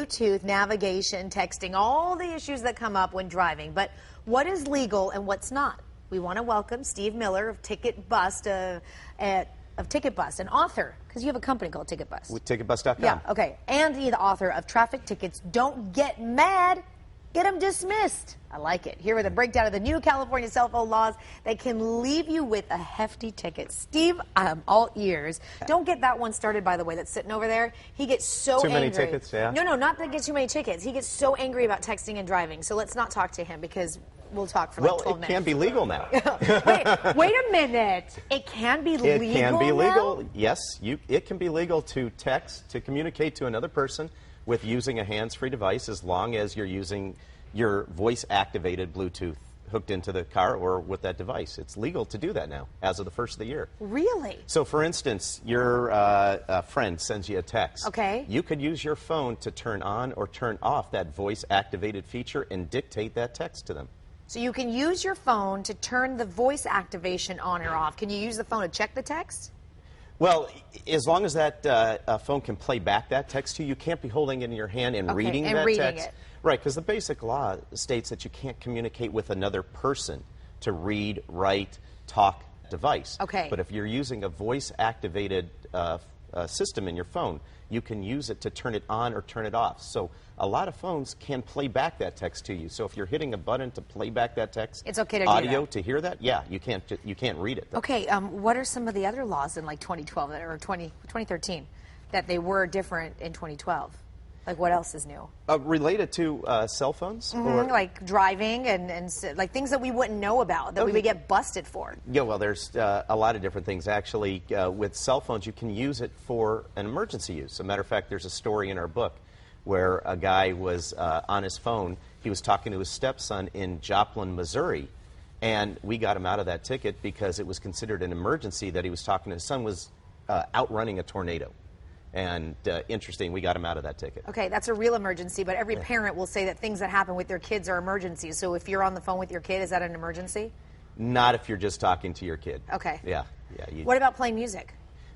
Bluetooth, navigation, texting, all the issues that come up when driving. But what is legal and what's not? We want to welcome Steve Miller of TicketBust, an author, because you have a company called TicketBust. With TicketBust.com. Yeah, okay. And the author of Traffic Tickets Don't Get Mad, Get Them Dismissed. I like it. Here with a breakdown of the new California cell phone laws that can leave you with a hefty ticket. Steve, I'm all ears. Don't get that one started, by the way, that's sitting over there. He gets so angry. Too many tickets, yeah? No, not that gets too many tickets. He gets so angry about texting and driving. So let's not talk to him because we'll talk for like 12 minutes. Well, it can be legal now. wait a minute. It can be legal It can be legal. now? Yes, it can be legal to text, to communicate to another person with using a hands-free device as long as you're using your voice-activated Bluetooth hooked into the car or with that device. It's legal to do that now, as of the first of the year. Really? So, for instance, your friend sends you a text. Okay. You could use your phone to turn on or turn off that voice-activated feature and dictate that text to them. So you can use your phone to turn the voice activation on or off. Can you use the phone to check the text? Well, as long as that phone can play back that text to you, you can't be holding it in your hand and reading that text. It. Right, because the basic law states that you can't communicate with another person to read, write, talk device. Okay. But if you're using a voice-activated system in your phone, you can use it to turn it on or turn it off. So a lot of phones can play back that text to you. So if you're hitting a button to play back that text, it's okay to audio do that. To hear that, yeah, you can't read it. Though. Okay, what are some of the other laws in like 2012 or 2013 that they were different in 2012? Like what else is new? Related to cell phones? Or like driving and like things that we wouldn't know about, that we would get busted for. Yeah, well, there's a lot of different things. Actually, with cell phones, you can use it for an emergency use. As a matter of fact, there's a story in our book where a guy was on his phone. He was talking to his stepson in Joplin, Missouri, and we got him out of that ticket because it was considered an emergency that he was talking to. His son was outrunning a tornado. And interesting, we got him out of that ticket. Okay, that's a real emergency, but every parent will say that things that happen with their kids are emergencies. So if you're on the phone with your kid, is that an emergency? Not if you're just talking to your kid. Okay. Yeah. What about playing music?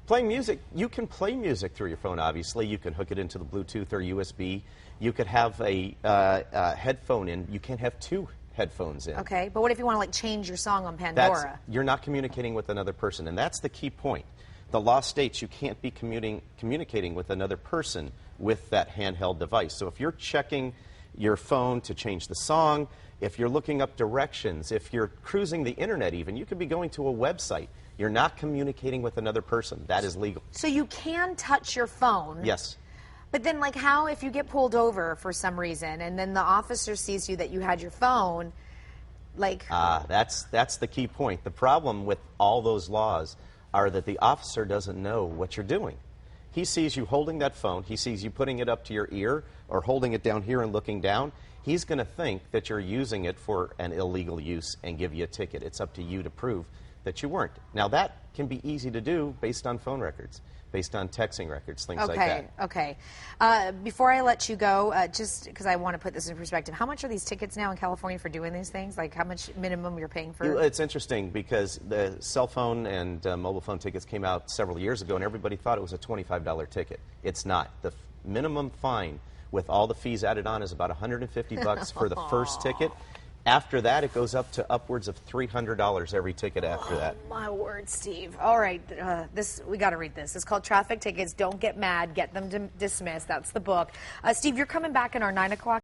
Playing music, you can play music through your phone, obviously. You can hook it into the Bluetooth or USB. You could have a headphone in. You can't have two headphones in. Okay, but what if you want to like change your song on Pandora? You're not communicating with another person, and that's the key point. The law states you can't be communicating with another person with that handheld device. So if you're checking your phone to change the song, if you're looking up directions, if you're cruising the internet even, you could be going to a website. You're not communicating with another person. That is legal. So you can touch your phone? Yes. But then like how if you get pulled over for some reason and then the officer sees you that you had your phone, like... That's the key point. The problem with all those laws are that the officer doesn't know what you're doing. He sees you holding that phone, he sees you putting it up to your ear or holding it down here and looking down. He's going to think that you're using it for an illegal use and give you a ticket. It's up to you to prove that you weren't. Now that can be easy to do based on phone records, based on texting records, things like that. Okay. Before I let you go, just because I want to put this in perspective, how much are these tickets now in California for doing these things? Like how much minimum you're paying for? It's interesting because the cell phone and mobile phone tickets came out several years ago and everybody thought it was a $25 ticket. It's not. The minimum fine with all the fees added on is about $150 for the first ticket. After that, it goes up to upwards of $300 every ticket after that. My word, Steve. All right, we got to read this. It's called Traffic Tickets Don't Get Mad, Get Them Dismissed. That's the book. Steve, you're coming back in our 9 o'clock